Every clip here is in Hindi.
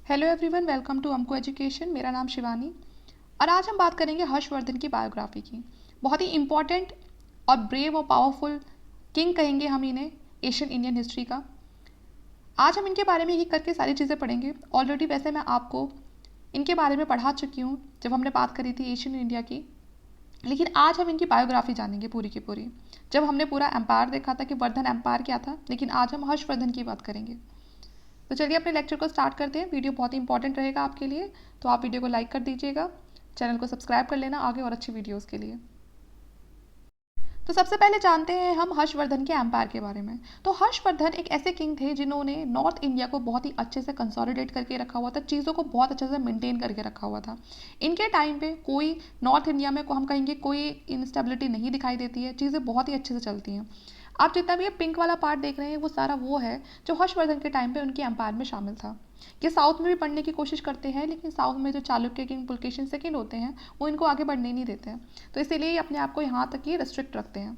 हेलो एवरीवन, वेलकम टू हमको एजुकेशन। मेरा नाम शिवानी और आज हम बात करेंगे हर्षवर्धन की बायोग्राफी की। बहुत ही इम्पॉर्टेंट और ब्रेव और पावरफुल किंग कहेंगे हम इन्हें एशियन इंडियन हिस्ट्री का। आज हम इनके बारे में ही करके सारी चीज़ें पढ़ेंगे। ऑलरेडी वैसे मैं आपको इनके बारे में पढ़ा चुकी हूँ जब हमने बात करी थी एशियन इंडिया की, लेकिन आज हम इनकी बायोग्राफी जानेंगे पूरी की पूरी। जब हमने पूरा एम्पायर देखा था कि वर्धन एम्पायर क्या था, लेकिन आज हम हर्षवर्धन की बात करेंगे। तो चलिए अपने लेक्चर को स्टार्ट करते हैं। वीडियो बहुत ही इंपॉर्टेंट रहेगा आपके लिए, तो आप वीडियो को लाइक कर दीजिएगा, चैनल को सब्सक्राइब कर लेना आगे और अच्छी वीडियोस के लिए। तो सबसे पहले जानते हैं हम हर्षवर्धन के एम्पायर के बारे में। तो हर्षवर्धन एक ऐसे किंग थे जिन्होंने नॉर्थ इंडिया को बहुत ही अच्छे से कंसोलिडेट करके रखा हुआ था, चीज़ों को बहुत अच्छे से मेंटेन करके रखा हुआ था। इनके टाइम पे कोई नॉर्थ इंडिया में को हम कहेंगे कोई इंस्टेबिलिटी नहीं दिखाई देती है, चीज़ें बहुत ही अच्छे से चलती हैं। आप जितना भी ये पिंक वाला पार्ट देख रहे हैं वो सारा वो है जो हर्षवर्धन के टाइम पे उनके एम्पायर में शामिल था। ये साउथ में भी पढ़ने की कोशिश करते हैं, लेकिन साउथ में जो चालुक्य किंग पुलकेशिन सेकंड होते हैं वो इनको आगे बढ़ने नहीं देते हैं, तो इसीलिए अपने आप को यहाँ तक ही रेस्ट्रिक्ट रखते हैं।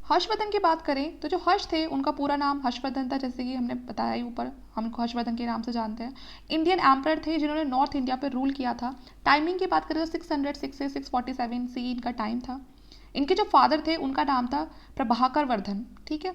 हर्षवर्धन की बात करें तो जो हर्ष थे उनका पूरा नाम हर्षवर्धन था, जैसे कि हमने बताया ही ऊपर, हम इनको हर्षवर्धन के नाम से जानते हैं। इंडियन एम्परर थे जिन्होंने नॉर्थ इंडिया पर रूल किया था। टाइमिंग की बात करें तो 606 से 647 सी इनका टाइम था। इनके जो फादर थे उनका नाम था प्रभाकर वर्धन, ठीक है।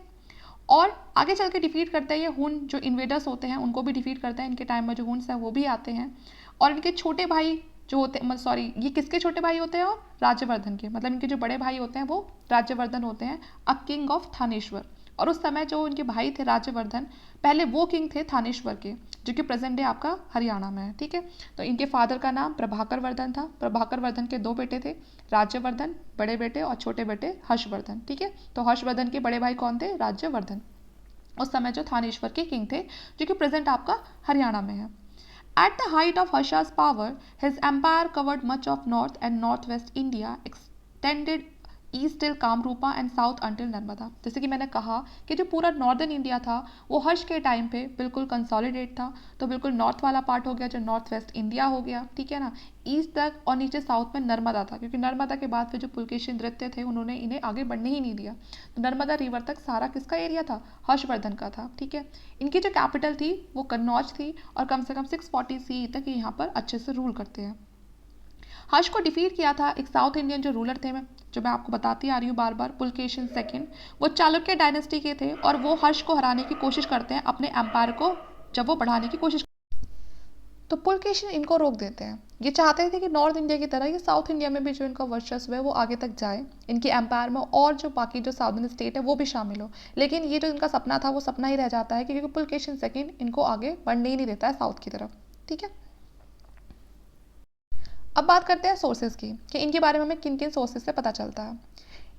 और आगे चल के डिफीट करते हैं ये हुन, जो इन्वेडर्स होते हैं उनको भी डिफीट करते हैं। इनके टाइम में जो हुन्स हैं वो भी आते हैं। और इनके छोटे भाई जो होते हैं, सॉरी, ये किसके छोटे भाई होते हैं? और राज्यवर्धन के, मतलब इनके जो बड़े भाई होते हैं वो राज्यवर्धन होते हैं, अ किंग ऑफ थानेश्वर। और उस समय जो इनके भाई थे राज्यवर्धन, पहले वो किंग थे थानेश्वर के, जो कि प्रेजेंट डे आपका हरियाणा में है, ठीक है। तो इनके फादर का नाम प्रभाकर वर्धन था। प्रभाकर वर्धन के दो बेटे थे, राज्यवर्धन बड़े बेटे और छोटे बेटे हर्षवर्धन, ठीक है। तो हर्षवर्धन के बड़े भाई कौन थे? राज्यवर्धन, उस समय जो थानेश्वर के किंग थे, जो कि प्रेजेंट आपका हरियाणा में है। At the height of Harsha's power, his empire covered much of north and northwest India, extended east till Kamrupa and south until Narmada. जैसे कि मैंने कहा कि जो पूरा नॉर्दर्न इंडिया था वो हर्ष के टाइम पे बिल्कुल कंसोलिडेट था। तो बिल्कुल नॉर्थ वाला पार्ट हो गया जो नॉर्थ वेस्ट इंडिया हो गया, ठीक है ना, ईस्ट तक, और नीचे साउथ में नर्मदा था, क्योंकि नर्मदा के बाद फिर जो पुलकेशिन नृत्य थे उन्होंने इन्हें आगे बढ़ने ही नहीं दिया। तो नर्मदा रिवर तक सारा किसका एरिया था? हर्षवर्धन का था, ठीक है। इनकी जो कैपिटल थी वो कन्नौज थी, और कम से कम 640 सी तक ये यहाँ पर अच्छे से रूल करते हैं। हर्ष को डिफीट किया था एक साउथ इंडियन जो रूलर थे, जो मैं आपको बताती आ रही हूँ बार बार, पुलकेशिन सेकंड। वो चालुक्य डायनेस्टी के थे और वो हर्ष को हराने की कोशिश करते हैं अपने एम्पायर को, जब वो बढ़ाने की कोशिश, तो पुलकेशिन इनको रोक देते हैं। ये चाहते थे कि नॉर्थ इंडिया की तरह ये साउथ इंडिया में भी जो इनका वर्चस्व है वो आगे तक जाए, इनके एम्पायर में और जो बाकी जो साउदर्न स्टेट है वो भी शामिल हो। लेकिन ये जो इनका सपना था वो सपना ही रह जाता है, क्योंकि पुलकेशिन सेकंड इनको आगे बढ़ने ही नहीं देता है साउथ की तरफ, ठीक है। अब बात करते हैं सोर्सेज की, कि इनके बारे में हमें किन किन सोर्सेज से पता चलता है।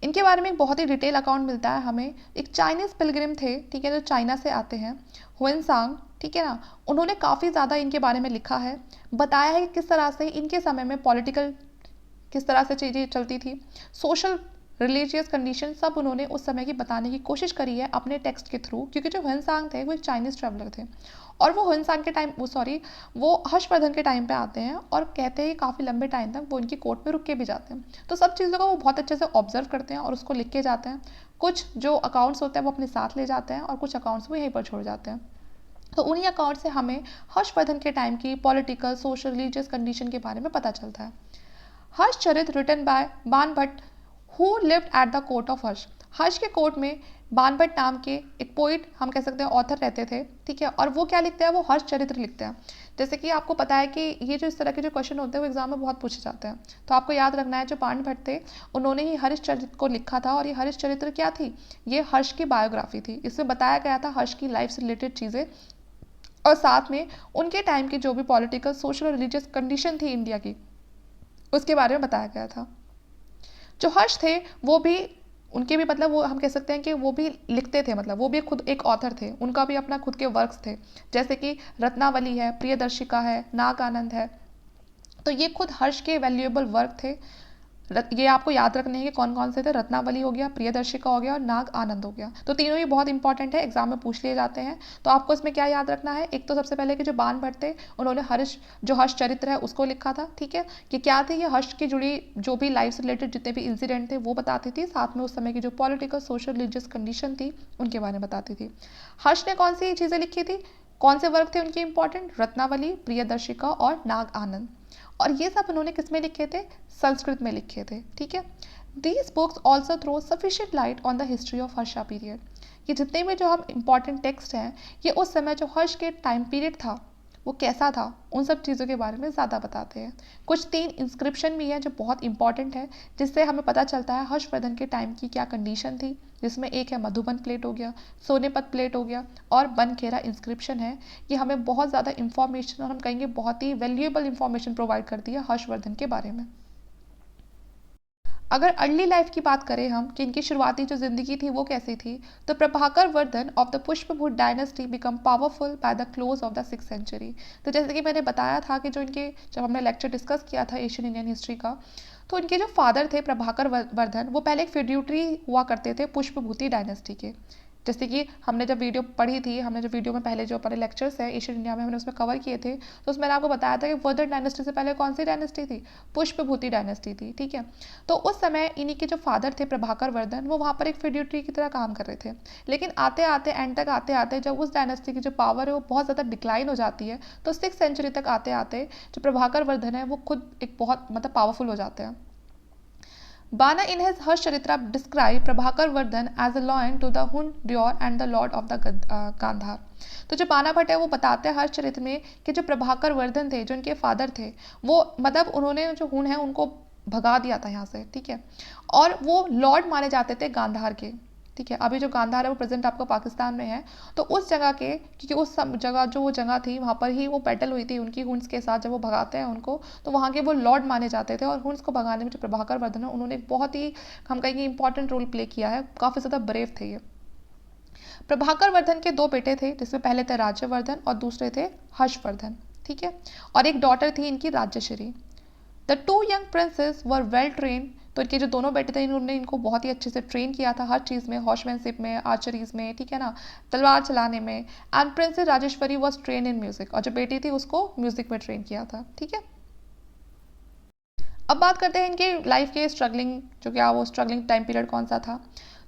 इनके बारे में एक बहुत ही डिटेल अकाउंट मिलता है हमें। एक चाइनीज़ पिलग्रिम थे, ठीक है, जो चाइना से आते हैं, हुएनसांग, ठीक है ना। उन्होंने काफ़ी ज़्यादा इनके बारे में लिखा है, बताया है कि किस तरह से इनके समय में पॉलिटिकल किस तरह से चीज़ें चलती थी, सोशल रिलीजियस कंडीशन सब उन्होंने उस समय की बताने की कोशिश करी है अपने टेक्स्ट के थ्रू। क्योंकि जो हुएनसांग थे वो एक चाइनीज़ ट्रैवलर थे, और वो हुएनसांग के टाइम, वो हर्षवर्धन के टाइम पे आते हैं और कहते हैं कि काफ़ी लंबे टाइम तक वो इनकी कोर्ट में रुक के भी जाते हैं। तो सब चीज़ों को वो बहुत अच्छे से ऑब्जर्व करते हैं और उसको लिख के जाते हैं। कुछ जो अकाउंट्स होते हैं वो अपने साथ ले जाते हैं और कुछ अकाउंट्स वो यहीं पर छोड़ जाते हैं। तो उन्हीं अकाउंट से हमें हर्षवर्धन के टाइम की पॉलिटिकल, सोशल, रिलीजियस कंडीशन के बारे में पता चलता है। Harshacharita written by Banabhatta, who lived at the court of Harsha. Harsha के कोर्ट में बाणभट्ट नाम के एक पोइट, हम कह सकते हैं ऑथर, रहते थे, ठीक है। और वो क्या लिखते हैं? वो हर्ष चरित्र लिखते हैं। जैसे कि आपको पता है कि ये जो इस तरह के जो क्वेश्चन होते हैं वो एग्जाम में बहुत पूछे जाते हैं, तो आपको याद रखना है जो बाणभट्ट थे उन्होंने ही हर्ष चरित्र को लिखा था। और ये हर्ष चरित्र क्या थी? ये हर्ष की बायोग्राफी थी। इसमें बताया गया था हर्ष की लाइफ से रिलेटेड चीज़ें, और साथ में उनके टाइम की जो भी पॉलिटिकल, सोशल और रिलीजियस कंडीशन थी इंडिया की, उसके बारे में बताया गया था। जो हर्ष थे वो भी, उनके भी मतलब वो हम कह सकते हैं कि वो भी लिखते थे, मतलब वो भी खुद एक ऑथर थे, उनका भी अपना खुद के वर्क्स थे, जैसे कि रत्नावली है, प्रियदर्शिका है, नाग आनंद है। तो ये खुद हर्ष के वैल्यूएबल वर्क थे। ये आपको याद रखने हैं कि कौन कौन से थे। रत्नावली हो गया, प्रियदर्शिका हो गया और नाग आनंद हो गया। तो तीनों ही बहुत इंपॉर्टेंट है, एग्जाम में पूछ लिए जाते हैं। तो आपको इसमें क्या याद रखना है? एक तो सबसे पहले कि जो बाणभट्ट थे उन्होंने हर्ष, जो हर्ष चरित्र है उसको लिखा था, ठीक है, कि क्या थी, ये हर्ष की जुड़ी जो भी लाइफ से रिलेटेड जितने भी इंसिडेंट थे वो बताती थी, साथ में उस समय की जो पॉलिटिकल, सोशल, रिलीजियस कंडीशन थी उनके बारे में बताती थी। हर्ष ने कौन सी चीज़ें लिखी थी? कौन से वर्क थे उनके इंपॉर्टेंट? रत्नावली, प्रियदर्शिका और नाग आनंद। और ये सब उन्होंने किस में लिखे थे? संस्कृत में लिखे थे। ठीक है। These books also throw sufficient light on the history of Harsha period. ये जितने भी जो हम इंपॉर्टेंट टेक्स्ट हैं, ये उस समय जो हर्ष के टाइम पीरियड था वो कैसा था, उन सब चीज़ों के बारे में ज़्यादा बताते हैं। कुछ 3 इंस्क्रिप्शन भी हैं जो बहुत इंपॉर्टेंट है, जिससे हमें पता चलता है हर्षवर्धन के टाइम की क्या कंडीशन थी, जिसमें एक है मधुबन प्लेट हो गया, सोनेपत प्लेट हो गया और बनखेरा इंस्क्रिप्शन है। ये हमें बहुत ज़्यादा इंफॉर्मेशन और हम कहेंगे बहुत ही वैल्यूएबल इंफॉर्मेशन प्रोवाइड करती है हर्षवर्धन के बारे में। अगर अर्ली लाइफ की बात करें हम कि इनकी शुरुआती जो ज़िंदगी थी वो कैसी थी, तो Prabhakar Vardhan of the Pushyabhuti dynasty become powerful by the close of the 6th century. तो जैसे कि मैंने बताया था कि जो इनके, जब हमने लेक्चर डिस्कस किया था एशियन इंडियन हिस्ट्री का, तो इनके जो फादर थे प्रभाकर वर्धन, वो पहले एक फ्यूड्यूटरी हुआ करते थे पुष्पभूति डायनेस्टी के। जैसे कि हमने जब वीडियो पढ़ी थी, हमने जो वीडियो में पहले जो अपने लेक्चर्स हैं एशियन इंडिया में हमने उसमें कवर किए थे, तो उसमें मैंने आपको बताया था कि वर्धन डायनेस्टी से पहले कौन सी डायनेस्टी थी? पुष्पभूति डायनेस्टी थी। ठीक है। तो उस समय इन्हीं के जो फादर थे प्रभाकर वर्धन, वो वहाँ पर एक फ्यूड्यूटरी की तरह काम कर रहे थे। लेकिन आते आते एंड तक आते आते जब उस डायनेस्टी की जो पावर है वो बहुत ज़्यादा डिक्लाइन हो जाती है, तो 6th सेंचुरी तक आते आते जो प्रभाकर वर्धन है वो खुद एक बहुत मतलब पावरफुल हो जाते हैं। Bana in his Harshcharitra described Prabhakar Vardhan as a lion to the Hun Dior and the lord of the Gandhar। तो जो बाना भट्ट है वो बताते हैं हर्षचरित्र में कि जो प्रभाकर वर्धन थे, जो इनके फादर थे, वो मतलब उन्होंने जो हुन है उनको भगा दिया था यहाँ से। ठीक है। और वो लॉर्ड माने जाते थे गांधार के। ठीक है। अभी जो गांधार है वो प्रेजेंट आपको पाकिस्तान में है। तो उस जगह के, क्योंकि उस जगह जो वो जगह थी वहाँ पर ही वो बैटल हुई थी उनकी हुन्स के साथ, जब वो भगाते हैं उनको, तो वहाँ के वो लॉर्ड माने जाते थे। और हुन्स को भगाने में जो प्रभाकर वर्धन है उन्होंने एक बहुत ही, हम कहेंगे, इंपॉर्टेंट रोल प्ले किया है। काफ़ी ज़्यादा ब्रेव थे ये। प्रभाकर वर्धन के 2 बेटे थे, जिसमें पहले थे राज्यवर्धन और दूसरे थे हर्षवर्धन। ठीक है। और एक डॉटर थी इनकी Rajyashri. The 2 young princess were well train. तो इनके जो दोनों बेटे थे इन्होंने इनको बहुत ही अच्छे से ट्रेन किया था हर चीज़ में, हॉर्समैनशिप में, आर्चरीज में, ठीक है ना, तलवार चलाने में। And princess Rajeshwari was train in music. और जो बेटी थी उसको म्यूजिक में ट्रेन किया था। ठीक है। अब बात करते हैं इनके लाइफ के स्ट्रगलिंग, जो क्या वो स्ट्रगलिंग टाइम पीरियड कौन सा था।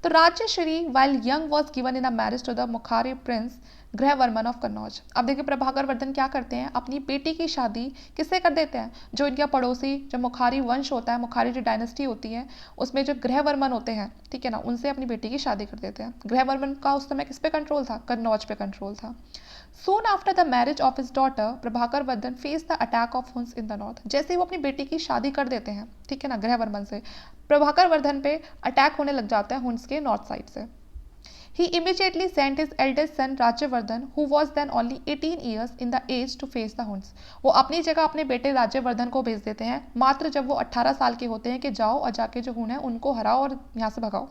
तो Rajyashri while young was given in a marriage to the Maukhari prince Grahavarman of Kannauj. अब देखिए प्रभाकर वर्धन क्या करते हैं, अपनी बेटी की शादी किससे कर देते हैं? जो इनका पड़ोसी जो मुखारी वंश होता है, मुखारी जो डायनेस्टी होती है, उसमें जो गृहवर्मन होते हैं, ठीक है ना, उनसे अपनी बेटी की शादी कर देते हैं। गृहवर्मन का उस समय किस पे कंट्रोल था? कन्नौज पे कंट्रोल था। Soon after the marriage of his daughter, Prabhakar Vardhan faced the attack of Huns in the north। जैसे ही वो अपनी बेटी की शादी कर देते हैं, ठीक है ना, गृहवर्मन से, प्रभाकर वर्धन पे अटैक होने लग जाता है हुन्स के नॉर्थ साइड से। He immediately sent his eldest son Rajyavardhan, who was then only 18 years in the age, to face the Huns। वो अपनी जगह अपने बेटे राज्यवर्धन को भेज देते हैं, मात्र जब वो 18 साल के होते हैं, कि जाओ और जाके जो हुन है उनको हराओ और यहाँ से भगाओ।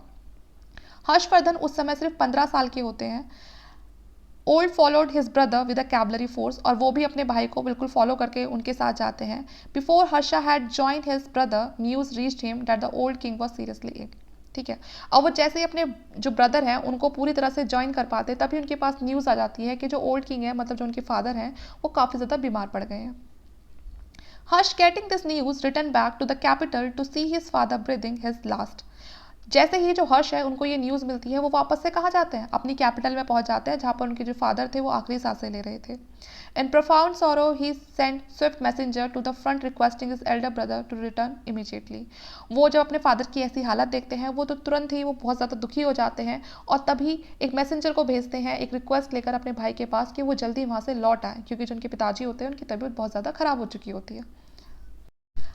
हर्षवर्धन उस समय सिर्फ 15 साल के होते हैं। Old followed his brother with a cavalry force. और वो भी अपने भाई को बिल्कुल फॉलो करके उनके साथ जाते हैं। Before Harsha had joined his brother, news reached him that the old king was seriously ill. ठीक है। और वो जैसे ही अपने जो ब्रदर हैं उनको पूरी तरह से ज्वाइन कर पाते, तभी उनके पास न्यूज़ आ जाती है कि जो ओल्ड किंग है, मतलब जो उनके फादर हैं, वो काफ़ी ज़्यादा बीमार पड़ गए हैं। Harsha getting this news return back to the capital to see his father breathing his last. जैसे ही जो हर्ष है उनको ये न्यूज़ मिलती है, वो वापस से कहाँ जाते हैं? अपनी कैपिटल में पहुंच जाते हैं, जहाँ पर उनके जो फादर थे वो आखिरी सांसें ले रहे थे। In profound sorrow he sent swift messenger to the front requesting his elder brother to return immediately. वो जब अपने फादर की ऐसी हालत देखते हैं, वो तो तुरंत ही वो बहुत ज़्यादा दुखी हो जाते हैं और तभी एक मैसेंजर को भेजते हैं एक रिक्वेस्ट लेकर अपने भाई के पास कि वो जल्दी वहाँ से लौट आए, क्योंकि जो उनके पिताजी होते हैं उनकी तबीयत बहुत ज़्यादा खराब हो चुकी होती है।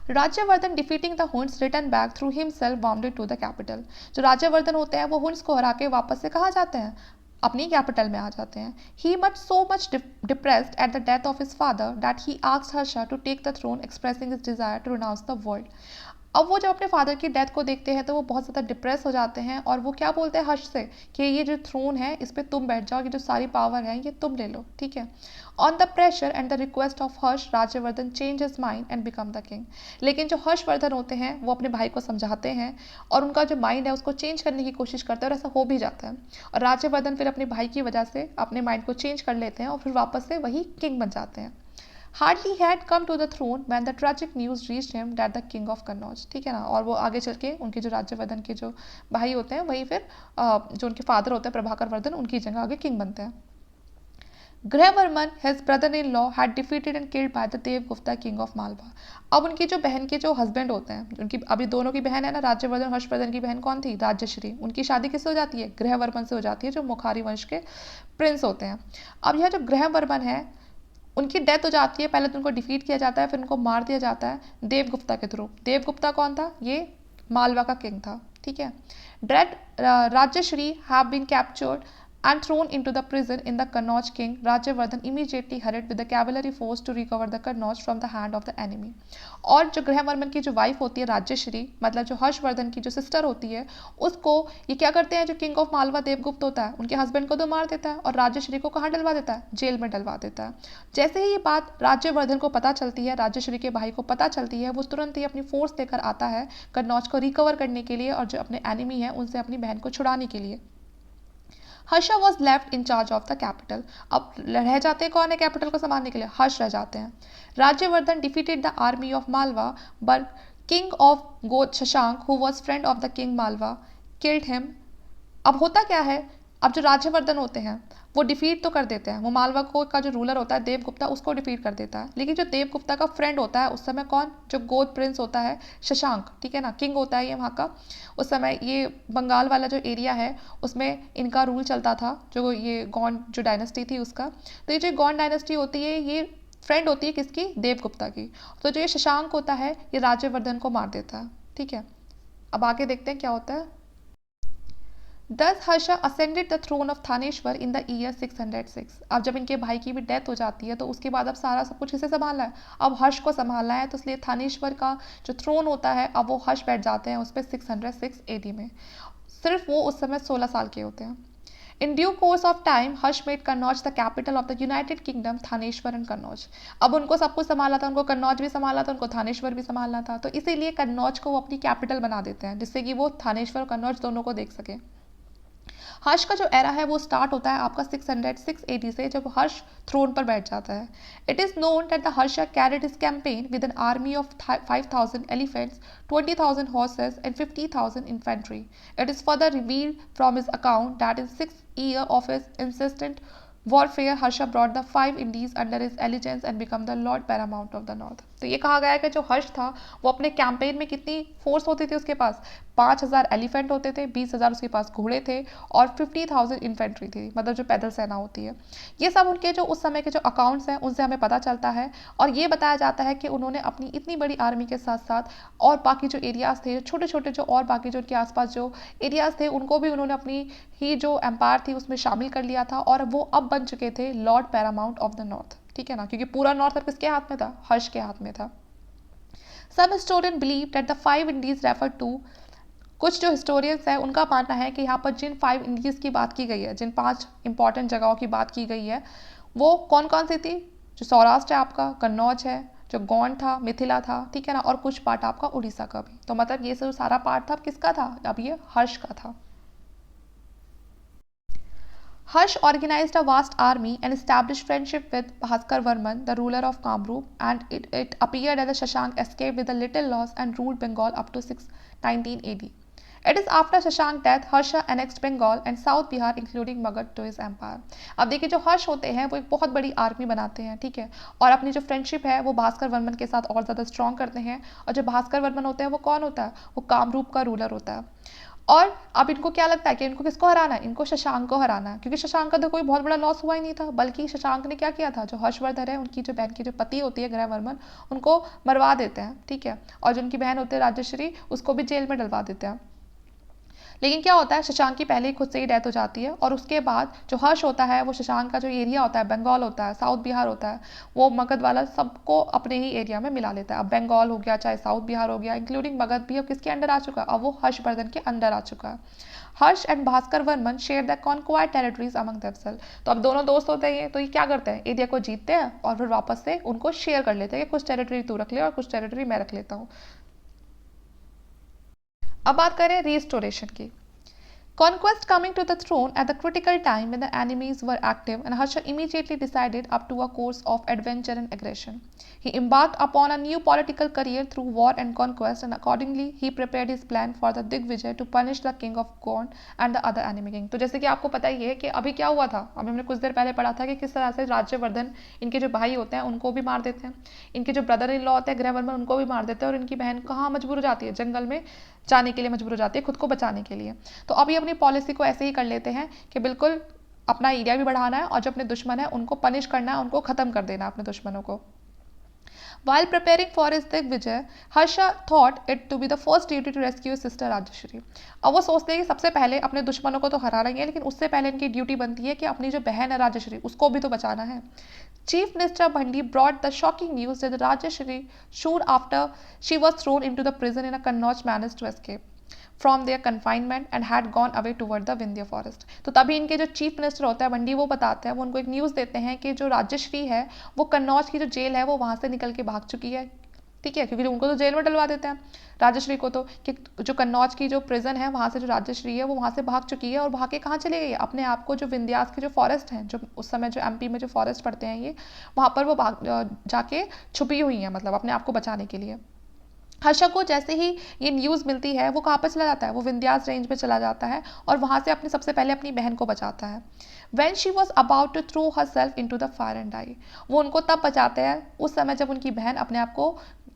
Rajyavardhan defeating the Huns return back through himself bounded to the capital. जो राज्यवर्धन होते हैं वो हुन्स को हरा के वापस से कहाँ जाते हैं? अपनी कैपिटल में आ जाते हैं। He much so much depressed at the death of his father that he asked Harsha to take the throne, expressing his desire to renounce the world. अब वो जब अपने फादर की डेथ को देखते हैं तो वो बहुत ज़्यादा डिप्रेस हो जाते हैं और वो क्या बोलते हैं हर्ष से कि ये जो थ्रोन है इस पर तुम बैठ जाओ, ये जो सारी पावर है ये तुम ले लो। ठीक है। On the pressure and the request of Harsh, Rajyavardhan change his mind and become the king. लेकिन जो हर्षवर्धन होते हैं वो अपने भाई को समझाते हैं और उनका जो माइंड है उसको चेंज करने की कोशिश करते हैं और ऐसा हो भी जाता है। और राज्यवर्धन फिर अपने भाई की वजह से अपने माइंड को चेंज कर लेते हैं और फिर वापस से वही किंग बन जाते हैं। Hardly had come to the throne when the tragic news reached him that the king of Kannauj, ठीक है ना, और वो आगे चल के उनके जो राज्यवर्धन के जो भाई होते हैं वही फिर जो उनके फादर होते हैं प्रभाकर वर्धन, उनकी जगह आगे किंग बनते हैं। Grahavarman his brother in law had defeated and killed by the Devagupta king of Malwa. अब उनकी जो बहन के जो हस्बैंड होते हैं, उनकी अभी दोनों की बहन है ना, राज्यवर्धन हर्षवर्धन की बहन कौन थी, राज्यश्री, उनकी शादी किससे हो जाती है, ग्रहवर्मन से हो जाती है, जो मुखारी वंश के प्रिंस होते हैं। अब यह जो ग्रहवर्मन है उनकी डेथ हो जाती है, पहले तो उनको डिफीट किया जाता है, फिर उनको मार दिया जाता है देवगुप्ता के थ्रू। देवगुप्ता कौन था, ये मालवा का किंग था, ठीक है। Dead Rajyashri have been captured and thrown into the prison in the Kannauj king. Rajyavardhan immediately hurried with the cavalry force to recover the Kannauj from the hand of the enemy. और जो ग्रहवर्मन की जो वाइफ होती है राज्यश्री, मतलब जो हर्षवर्धन की जो सिस्टर होती है, उसको ये क्या करते हैं, जो किंग ऑफ मालवा देवगुप्त होता है उनके हस्बैंड को तो मार देता है, और राज्यश्री को कहाँ डलवा देता है, जेल में डलवा देता है। जैसे ही ये बात राज्यवर्धन को पता चलती है, राज्यश्री के भाई को पता चलती है, वो तुरंत ही अपनी फोर्स लेकर आता है कन्नौज को रिकवर करने के लिए, और जो अपने एनिमी है उनसे अपनी बहन को छुड़ाने के लिए। Harsha was left in charge of the capital. अब रह जाते हैं कौन है कैपिटल को संभालने के लिए, हर्ष रह जाते हैं। Rajyavardhan defeated the army of Malwa, but king of Gauda Shashanka who was friend of the king Malwa killed him. अब होता क्या है, अब जो राज्यवर्धन होते हैं वो डिफीट तो कर देते हैं, वो मालवा को का जो रूलर होता है देवगुप्ता, उसको डिफीट कर देता है, लेकिन जो देवगुप्ता का फ्रेंड होता है उस समय कौन, जो गोद प्रिंस होता है शशांक, ठीक है ना, किंग होता है ये वहाँ का। उस समय ये बंगाल वाला जो एरिया है उसमें इनका रूल चलता था, जो ये गौंड जो डायनेस्टी थी उसका। तो ये जो गौंड डायनेस्टी होती है ये फ्रेंड होती है किसकी, देवगुप्ता की। तो जो ये शशांक होता है ये राज्यवर्धन को मार देता है, ठीक है। अब आगे देखते हैं क्या होता है। Thus Harsha ascended the throne of Thaneshwar in the year 606। अब जब इनके भाई की भी डेथ हो जाती है तो उसके बाद अब सारा सब कुछ किसे संभालना है, अब हर्ष को संभालना है, तो इसलिए थानेश्वर का जो थ्रोन होता है अब वो हर्ष बैठ जाते हैं उस पर 606 AD में। सिर्फ वो उस समय 16 साल के होते हैं। In due course of time Harsh made Kannauj the capital of the United kingdom Thaneshwar and Kannauj. अब उनको सब कुछ संभाला था, उनको कन्नौज भी संभाला था, उनको थानेश्वर भी संभालना था, तो इसीलिए कन्नौज को वो अपनी कैपिटल बना देते हैं, जिससे कि वो थानेश्वर और कन्नौज दोनों को देख सके। हर्ष का जो एरा है वो स्टार्ट होता है आपका 606 AD से, जब हर्ष थ्रोन पर बैठ जाता है। It is known that the Harsh carried his campaign with an army of 5000 elephants, 20,000 horses and 50,000 infantry. It is further revealed from his account that in 6 years of his insistent warfare, Harsha brought the 5 Indies under his allegiance and become the Lord Paramount of the North. तो ये कहा गया है कि जो हर्ष था वो अपने कैंपेन में कितनी फोर्स होती थी उसके पास, 5,000 एलिफेंट होते थे, 20,000 उसके पास घोड़े थे, और 50,000 इन्फेंट्री थी, मतलब जो पैदल सेना होती है। ये सब उनके जो उस समय के जो अकाउंट्स हैं उनसे हमें पता चलता है, और ये बताया जाता है कि उन्होंने अपनी इतनी बड़ी आर्मी के साथ साथ और बाकी जो एरियाज थे, छोटे छोटे जो और बाकी जो उनके आसपास जो एरियाज थे उनको भी उन्होंने अपनी ही जो एम्पायर थी उसमें शामिल कर लिया था, और वो अब बन चुके थे Lord Paramount of the north, ठीक है ना, क्योंकि पूरा नॉर्थ अब किसके हाथ में था, हर्ष के हाथ में था। Some historian believe that the 5 Indies refer to, कुछ जो हिस्टोरियंस है उनका मानना है कि यहाँ पर जिन 5 इंडीज़ की बात की गई है, जिन 5 इंपॉर्टेंट जगहों की बात की गई है, वो कौन कौन सी थी, जो सौराष्ट्र है आपका, कन्नौज है, जो गौंड था, मिथिला था, ठीक है ना, और कुछ पार्ट आपका उड़ीसा का भी। तो मतलब ये सब सारा पार्ट था किसका था, अब ये हर्ष का था। Harsh organized a vast army and established friendship with Bhaskar Varman, the ruler of Kamrup, and it appeared as Shashank escaped with a little loss and ruled Bengal up to 619 AD. It is after Shashank's death, Harsha annexed Bengal and South Bihar including Magad to his empire. अब देखिए जो हर्ष होते हैं वो एक बहुत बड़ी आर्मी बनाते हैं, ठीक है, और अपनी जो फ्रेंडशिप है वो भास्कर वर्मन के साथ और ज़्यादा स्ट्रॉन्ग करते हैं, और जो भास्कर वर्मन होते हैं वो कौन होता है, वो कामरूप का रूलर होता है। और अब इनको क्या लगता है कि इनको किसको हराना है, इनको शशांक को हराना है, क्योंकि शशांक का तो कोई बहुत बड़ा लॉस हुआ ही नहीं था, बल्कि शशांक ने क्या किया था, जो हर्षवर्धन है उनकी जो बहन की जो पति होती है ग्रहवर्मन, उनको मरवा देते हैं, ठीक है, और जो उनकी बहन होती है राज्यश्री उसको भी जेल में डलवा देते हैं। लेकिन क्या होता है, शशांक की पहले ही खुद से ही डेथ हो जाती है, और उसके बाद जो हर्ष होता है वो शशांक का जो एरिया होता है, बंगाल होता है, साउथ बिहार होता है, वो मगध वाला सबको अपने ही एरिया में मिला लेता है। अब बंगाल हो गया, चाहे साउथ बिहार हो गया, इंक्लूडिंग मगध भी अब किसके अंडर आ चुका है, अब वो हर्षवर्धन के अंडर आ चुका है। Harsha and Bhaskar Varman share the conquered territories among themselves. तो अब दोनों दोस्त होते हैं तो ये क्या करते हैं, एरिया को जीतते हैं और फिर वापस से उनको शेयर कर लेते हैं कि कुछ टेरिटरी तू रख ले और कुछ टेरिटरी मैं रख लेता हूँ। अब बात करें रिस्टोरेशन की। Conquest coming to the throne at the critical time when the enemies were active, and Harsha immediately decided up to a course of adventure and aggression. He embarked upon a new political career through war and conquest, and accordingly he prepared his plan for the Digvijay to punish the king of Gond and the other enemy king. तो जैसे कि आपको पता ही है कि अभी क्या हुआ था, अभी हमने कुछ देर पहले पढ़ा था कि किस तरह से राज्यवर्धन इनके जो भाई होते हैं उनको भी मार देते हैं, इनके जो ब्रदर इन लॉ होते हैं गृहवर्मन उनको भी मार देते हैं, और इनकी बहन कहाँ मजबूर हो जाती है, जंगल में जाने के लिए मजबूर हो जाती है खुद को बचाने के लिए। तो अभी अपनी पॉलिसी को ऐसे ही कर लेते हैं कि बिल्कुल अपना एरिया भी बढ़ाना है और जो अपने दुश्मन है उनको पनिश करना है, उनको खत्म कर देना अपने दुश्मनों को। While preparing for his Digvijay, Harsha thought it to be the first duty to rescue his sister Rajashri. अब वो सोचते हैं कि सबसे पहले अपने दुश्मनों को तो हरा रही है, लेकिन उससे पहले इनकी ड्यूटी बनती है कि अपनी जो बहन है राजश्री उसको भी तो बचाना है। Chief Minister Bhandi brought the shocking news that Rajashri, soon after she was thrown into the prison in a Kannauj managed to escape from their confinement and had gone away toward the Vindhya forest. तो तभी इनके जो चीफ मिनिस्टर होता है बंडी वो बताते हैं, वो उनको एक न्यूज़ देते हैं कि जो राजश्री है वो कन्नौज की जो जेल है वो वहाँ से निकल के भाग चुकी है, ठीक है, क्योंकि उनको तो जेल में डलवा देते हैं राजश्री को, तो कि जो कन्नौज की जो प्रिजन है वहाँ से जो राजश्री है वो वहाँ से भाग चुकी है, और भाग के कहाँ चली गई है, अपने आप को जो विंध्यास के जो फॉरेस्ट हैं, जो उस समय जो एमपी में जो फॉरेस्ट पड़ते हैं ये, वहाँ पर वो भाग जाके छुपी हुई है, मतलब अपने आप को बचाने के लिए। हर्षा को जैसे ही ये न्यूज़ मिलती है वो कहाँ पर चला जाता है, वो विंध्यास रेंज में चला जाता है और वहाँ से अपनी सबसे पहले अपनी बहन को बचाता है। When she was about to throw herself into the fire and die, वो उनको तब बचाते हैं उस समय जब उनकी बहन अपने आप को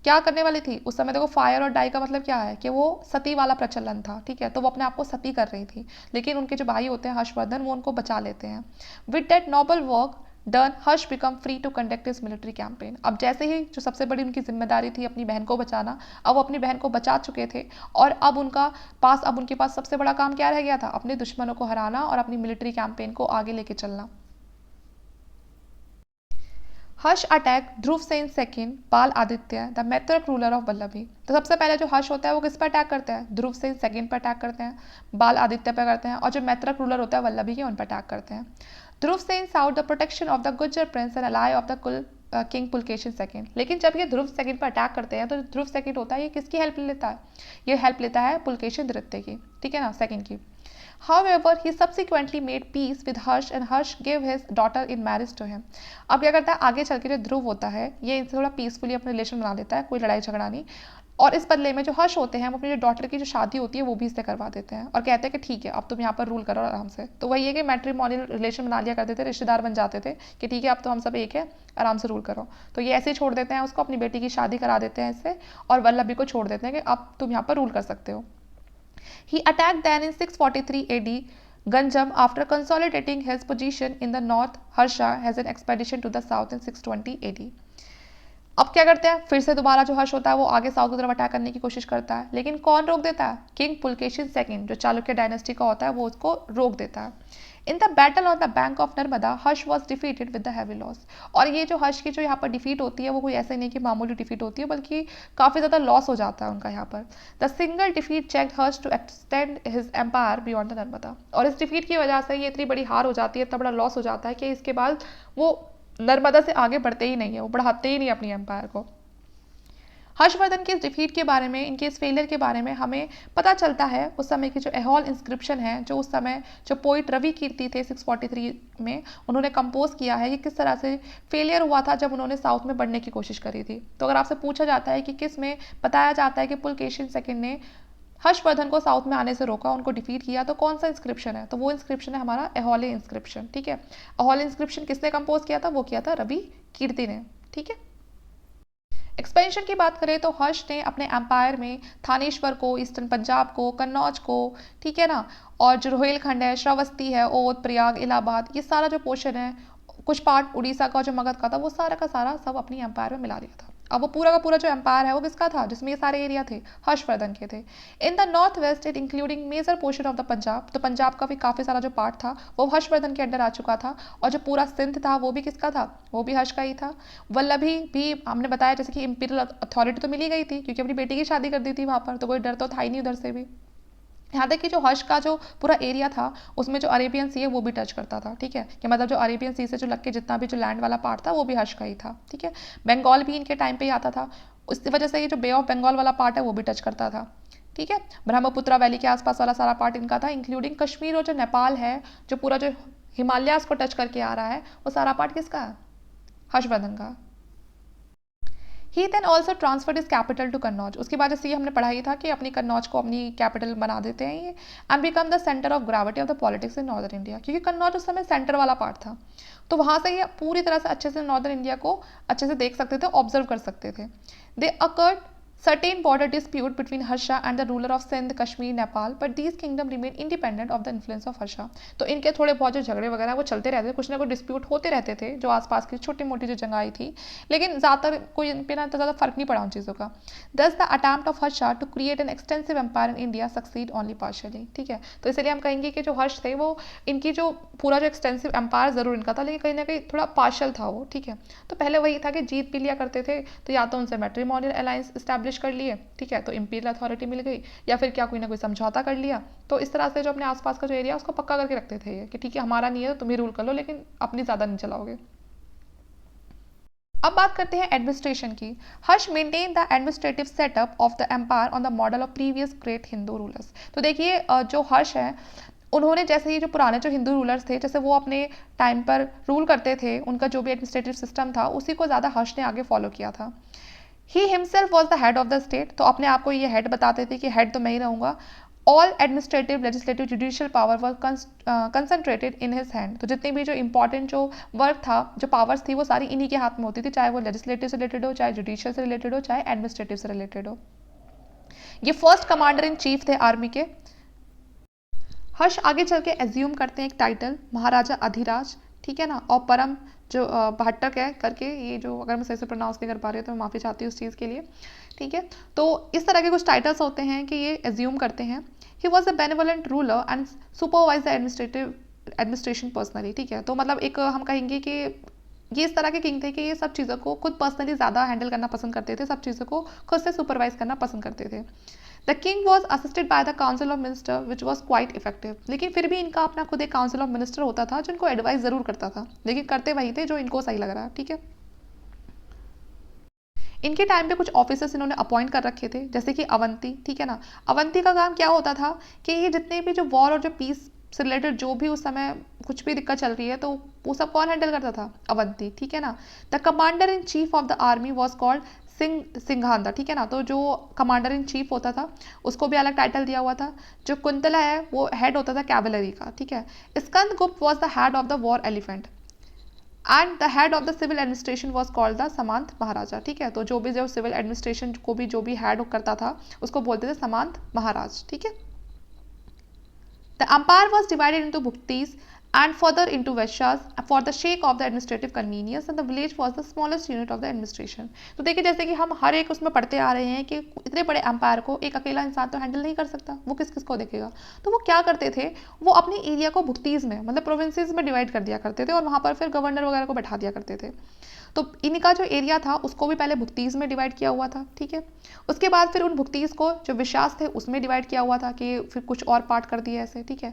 क्या करने वाली थी। उस समय देखो फायर और डाई का मतलब क्या है कि वो सती वाला प्रचलन था, ठीक है, तो वो अपने आप को सती कर रही थी, लेकिन उनके जो भाई होते हैं हर्षवर्धन वो उनको बचा लेते हैं। With that noble work done Harsha become free to conduct his military campaign. अब जैसे ही जो सबसे बड़ी उनकी जिम्मेदारी थी अपनी बहन को बचाना, अब वो अपनी बहन को बचा चुके थे और अब उनके पास सबसे बड़ा काम क्या रह गया था, अपने दुश्मनों को हराना और अपनी मिलिट्री कैंपेन को आगे लेके चलना। हर्ष अटैक ध्रुव सेन सेकंड बाल Aditya the Maitraka ruler of Vallabhi. तो सबसे पहले जो हर्ष होता है वो किस पर अटैक करते हैं, ध्रुव सेन सेकंड पर अटैक करते हैं, बाल आदित्य पर करते हैं, और जो मैत्रक रूलर होता है वल्लभी के उन पर अटैक करते हैं। Dhruv Sen sought the protection of the Gujjar prince and ally of the Kul king Pulakeshin second. लेकिन जब ये ध्रुव सेकंड पर अटैक करते हैं तो ध्रुव सेकंड होता है ये किसकी हेल्प लेता है, ये हेल्प लेता है पुलकेशिन द्वितीय की, ठीक है ना, सेकंड की। However, he subsequently made peace with Harsh and Harsh gave his daughter in marriage to him. अब क्या करता है आगे चल के जो ध्रुव होता है ये इनसे थोड़ा पीसफुली अपने रिलेशन बना लेता है, कोई लड़ाई झगड़ा नहीं, और इस बदले में जो हर्ष होते हैं वो अपनी जो डॉटर की जो शादी होती है वो भी इससे करवा देते हैं और कहते हैं कि ठीक है अब तुम यहाँ पर रूल करो आराम से। तो वही है कि मैट्रिमोनियल रिलेशन बना लिया करते थे, रिश्तेदार बन जाते थे कि ठीक है अब तो हम सब एक है, आराम से रूल करो। तो ये ऐसे ही छोड़ देते हैं उसको, अपनी बेटी की शादी करा देते हैं इससे और वल्लभी को छोड़ देते हैं कि अब तुम यहाँ पर रूल कर सकते हो। He attacked then in 643 AD Ganjam after consolidating his position in the north. Harsha has an expedition to the south in 620 AD. अब क्या करते हैं, फिर से दोबारा जो हर्ष होता है वो आगे साउथ की तरफ अटैक करने की कोशिश करता है, लेकिन कौन रोक देता है, किंग पुलकेशिन सेकंड जो चालुक्य डायनेस्टी का होता है वो उसको रोक देता है। In the battle on the bank of Narmada Harsh was defeated with the heavy loss. और ये जो हर्ष की जो यहाँ पर डिफीट होती है वो कोई ऐसे नहीं कि मामूली डिफीट होती है, बल्कि काफ़ी ज़्यादा लॉस हो जाता है उनका यहाँ पर। The single defeat checked Harsha to extend his empire beyond the Narmada. और इस डिफीट की वजह से ये इतनी बड़ी हार हो जाती है, इतना बड़ा लॉस हो जाता है कि इसके बाद वो नर्मदा से आगे बढ़ते ही नहीं है, वो बढ़ाते ही नहीं अपनी एम्पायर को। हर्षवर्धन के इस डिफीट के बारे में, इनके इस फेलियर के बारे में हमें पता चलता है उस समय की जो एहॉल इंस्क्रिप्शन है, जो उस समय जो पोइट रवि कीर्ति थे 643 में उन्होंने कंपोज किया है कि किस तरह से फेलियर हुआ था जब उन्होंने साउथ में बढ़ने की कोशिश करी थी। तो अगर आपसे पूछा जाता है कि किस में बताया जाता है कि पुलकेशिन सेकंड ने हर्षवर्धन को साउथ में आने से रोका, उनको डिफीट किया, तो कौन सा इंस्क्रिप्शन है, तो वो इंस्क्रिप्शन है हमारा एहॉले इंस्क्रिप्शन, ठीक है। एहॉले इंस्क्रिप्शन किसने कंपोज किया था, वो किया था रवि कीर्ति ने, ठीक है। एक्सपेंशन की बात करें तो हर्ष ने अपने एम्पायर में थानेश्वर को, ईस्टर्न पंजाब को, कन्नौज को, ठीक है ना, और जो रोहिलखंड है, श्रावस्ती है, ओध, प्रयाग, इलाहाबाद, ये सारा जो पोर्शन है, कुछ पार्ट उड़ीसा का जो मगध का था, वो सारा का सारा सब अपनी एम्पायर में मिला दिया था। अब वो पूरा का पूरा जो एम्पायर है वो किसका था, जिसमें ये सारे एरिया थे, हर्षवर्धन के थे। In the north west it including major portion of the Punjab, तो पंजाब का भी काफ़ी सारा जो पार्ट था वो हर्षवर्धन के अंडर आ चुका था, और जो पूरा सिंध था वो भी किसका था, वो भी हर्ष का ही था। वल्लभी भी हमने बताया जैसे कि इंपीरियल अथॉरिटी तो मिली गई थी क्योंकि अपनी बेटी की शादी कर दी थी वहाँ पर, तो कोई डर तो था ही नहीं उधर से भी। यहाँ तक कि जो हर्ष का जो पूरा एरिया था उसमें जो अरेबियन सी है वो भी टच करता था, ठीक है, कि मतलब जो अरेबियन सी से जो लग के जितना भी जो लैंड वाला पार्ट था वो भी हर्ष का ही था, ठीक है। बंगाल भी इनके टाइम पे ही आता था, उस वजह से ये जो बे ऑफ बंगाल वाला पार्ट है वो भी टच करता था। ठीक है। ब्रह्मपुत्रा वैली के आसपास वाला सारा पार्ट इनका था, इंक्लूडिंग कश्मीर और जो नेपाल है, जो पूरा जो हिमालयास को टच करके आ रहा है, वो सारा पार्ट किसका है? हर्षवर्धन का। He then also transferred is capital to Kannauj. उसके बाद जैसे ये हमने पढ़ा ही था कि अपनी कन्नौज को अपनी कैपिटल बना देते हैं ये, and become the centre of gravity of the politics in northern India, क्योंकि कन्नौज उस समय सेंटर वाला पार्ट था, तो वहाँ से ये पूरी तरह से अच्छे से नॉर्दर्न इंडिया को अच्छे से देख सकते थे, ऑब्जर्व कर सकते थे। दे occurred certain border dispute between Harsha and the ruler of Sindh, Kashmir, Nepal, but these kingdom remain independent of the influence of Harsha। तो इनके थोड़े बहुत जो झगड़े वगैरह वो चलते रहते थे, कुछ ना कुछ डिस्प्यूट होते रहते थे जो आसपास की छोटी मोटी जो जंग आई थी, लेकिन ज़्यादातर कोई इन पे ना तो ज़्यादा फर्क नहीं पड़ा उन चीज़ों का। Thus the attempt of Harsha to create an extensive empire in India succeed only partially. ठीक है, तो इसलिए हम कहेंगे कि जो हर्ष थे वो इनकी जो पूरा जो एक्सटेंसिव एम्पायर ज़रूर इनका था, लेकिन कहीं ना कहीं थोड़ा पार्शल था वो। ठीक है, तो पहले वही था कि जीत भी लिया करते थे, तो या तो उनसे मैट्रिमोनियल अलायंस इस्टेब्लिश कर लिए, ठीक है, तो इंपीरियल अथॉरिटी मिल गई, या फिर क्या कोई ना कोई समझौता कर लिया। तो इस तरह से जो अपने आसपास का जो एरिया उसको पक्का करके रखते थे ये कि ठीक है हमारा नहीं है तो तुम ही रूल कर लो, लेकिन अपनी ज़्यादा नहीं चलाओगे। अब बात करते हैं एडमिनिस्ट्रेशन की। Harsha maintain the administrative setup of the empire on the model of previous great Hindu rulers. तो देखिए जो हर्ष है उन्होंने जैसे ये जो पुराने जो हिंदू रूलर्स थे, जैसे वो अपने टाइम पर रूल करते थे, उनका जो भी एडमिनिस्ट्रेटिव सिस्टम था उसी को ज़्यादा हर्ष ने आगे फॉलो किया था। He himself was the head of the state, तो अपने आप को ये हेड बताते थे कि हेड तो मैं ही रहूँगा। All administrative legislative judicial power were concentrated in his hand, तो जितनी भी जो इंपॉर्टेंट जो वर्क था, जो पावर्स थी, वो सारी इन्हीं के हाथ में होती थी, चाहे वो लेजिस्लेटिव से रिलेटेड हो, चाहे जुडिशियल से रिलेटेड हो, चाहे एडमिनिस्ट्रेटिव से रिलेटेड हो। ये फर्स्ट कमांडर इन चीफ थे आर्मी के। हर्ष आगे चल के एज्यूम करते हैं एक टाइटल महाराजा अधिराज, ठीक है ना, और परम जो भाटक है करके, ये जो अगर मैं सही से प्रोनाउंस नहीं कर पा रही हूँ तो मैं माफ़ी चाहती हूँ उस चीज़ के लिए। ठीक है, तो इस तरह के कुछ टाइटल्स होते हैं कि ये एज्यूम करते हैं। He was a benevolent ruler and supervise the administration personally. ठीक है, तो मतलब एक हम कहेंगे कि ये इस तरह के किंग थे कि ये सब चीज़ों को खुद पर्सनली ज़्यादा हैंडल करना पसंद करते थे, सब चीज़ों को खुद से सुपरवाइज करना पसंद करते थे। The king was assisted by the council of minister which was quite effective, लेकिन फिर भी इनका अपना खुद एक काउंसिल ऑफ मिनिस्टर होता था जो इनको एडवाइस जरूर करता था, लेकिन करते वही थे जो इनको सही लग रहा है। ठीक है, इनके टाइम पे कुछ ऑफिसर्स इन्होंने अपॉइंट कर रखे थे, जैसे कि अवंती। ठीक है ना, अवंती का काम क्या होता था कि ये जितने भी जो वॉर और जो पीस से रिलेटेड जो भी उस समय कुछ भी दिक्कत चल रही है तो वो सब कौन हैंडल करता था? अवंती। ठीक है ना, the commander in chief of the army was called Simhanada. ठीक है ना, तो जो कमांडर इन चीफ होता था उसको भी अलग टाइटल दिया हुआ था। जो कुंतला है वो हेड होता था कैवलरी का। ठीक है, Skanda Gupta was the head of the war elephant and the head of the civil administration was called the Samanta Maharaja. ठीक है, तो जो भी जो सिविल एडमिनिस्ट्रेशन को भी जो भी हेड करता था उसको बोलते थे समांत महाराज। ठीक है, the empire was divided into bhuktis and further into vaishyas for the sake of the administrative convenience, and the village was the smallest unit of the administration। तो देखिए जैसे कि हम हर एक उसमें पढ़ते आ रहे हैं कि इतने बड़े एम्पायर को एक अकेला इंसान तो हैंडल नहीं कर सकता, वो किस किस को देखेगा। तो वो क्या करते थे, वो अपने एरिया को भुक्तीज में मतलब प्रोविंसेस में डिवाइड कर दिया करते थे और वहाँ पर फिर गवर्नर वगैरह को बैठा दिया करते थे। तो इनका जो एरिया था उसको भी पहले भुक्तीज में डिवाइड किया हुआ था। ठीक है, उसके बाद फिर उन भुक्तीज को जो विश्वास थे उसमें डिवाइड किया हुआ था कि फिर कुछ और पार्ट कर दिए ऐसे। ठीक है,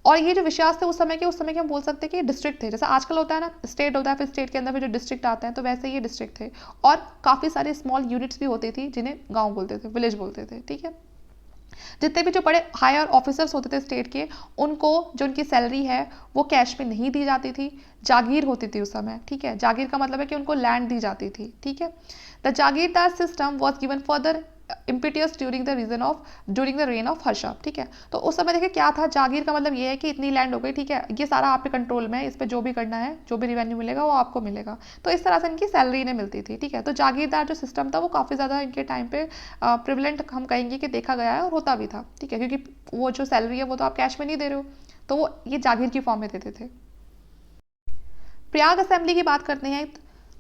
और ये जो विश्वास थे उस समय के हम बोल सकते हैं कि डिस्ट्रिक्ट थे, जैसे आजकल होता है ना स्टेट होता है, फिर स्टेट के अंदर फिर जो डिस्ट्रिक्ट आते हैं, तो वैसे ये डिस्ट्रिक्ट थे। और काफ़ी सारे स्मॉल यूनिट्स भी होती थी जिन्हें गाँव बोलते थे, विलेज बोलते थे। ठीक है, जितने भी जो बड़े हायर ऑफिसर्स होते थे स्टेट के, उनको जो उनकी सैलरी है वो कैश में नहीं दी जाती थी, जागीर होती थी उस समय। ठीक है, जागीर का मतलब है कि उनको लैंड दी जाती थी। ठीक है, the jagirdar system was given further impetus during the reign of Harsha. ठीक है, तो उस समय देखिए क्या था, जागीर का मतलब ये है कि इतनी लैंड हो गई, ठीक है, ये सारा आपके कंट्रोल में है, इस पर जो भी करना है, जो भी रिवेन्यू मिलेगा वो आपको मिलेगा। तो इस तरह से इनकी सैलरी इन्हें मिलती थी। ठीक है, तो जागीरदार जो सिस्टम था वो काफ़ी ज़्यादा इनके टाइम पे प्रिवलेंट हम कहेंगे कि देखा गया है और होता भी था। ठीक है, क्योंकि वो जो सैलरी है वो तो आप कैश में नहीं दे रहे हो, तो वो ये जागीर की फॉर्म में देते थे। प्रयाग असेंबली की बात करते हैं।